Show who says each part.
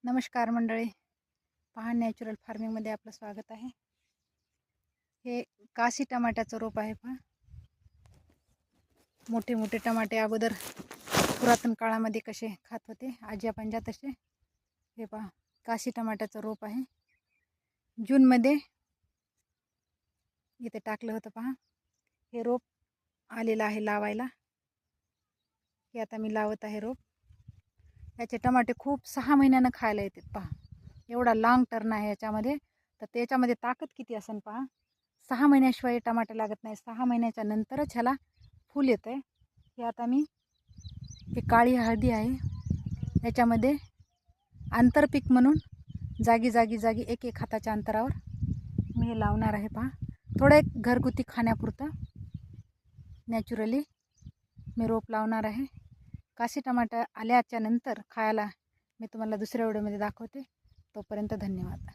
Speaker 1: नमस्कार मंडळी, पहा नॅचरल फार्मिंगमध्ये आपलं स्वागत आहे. हे काशी टमाट्याचं रोप आहे. पहा, मोठे मोठे टमाटे अगोदर पुरातन काळामध्ये कसे खात होते आजी पंजा तसे. हे पहा, काशी टमाट्याचं रोप आहे. जूनमध्ये इथे टाकलं होतं. पहा, हे रोप आलेलं आहे लावायला. हे आता मी लावत आहे रोप. याचे टमाटे खूप 6 महिन्यानं खायला येतात. पहा, एवढा लॉंग टर्न आहे याच्यामध्ये. तर त्याच्यामध्ये ताकद किती असेल पहा. 6 महिन्याशिवाय टमाटे लागत नाही. 6 महिन्याच्या नंतरच ह्याला फूल येतं आहे. हे आता मी हे काळी हळदी आहे, याच्यामध्ये आंतरपीक म्हणून जागी जागी जागी एक एक हाताच्या अंतरावर मी हे लावणार आहे. पहा, थोडं एक घरगुती खाण्यापुरतं नॅचरली मी रोप लावणार आहे. काशी टमाटर आल्याच्या नंतर खायला मी तुम्हाला दुसऱ्या व्हिडिओमध्ये दाखवते. तोपर्यंत धन्यवाद.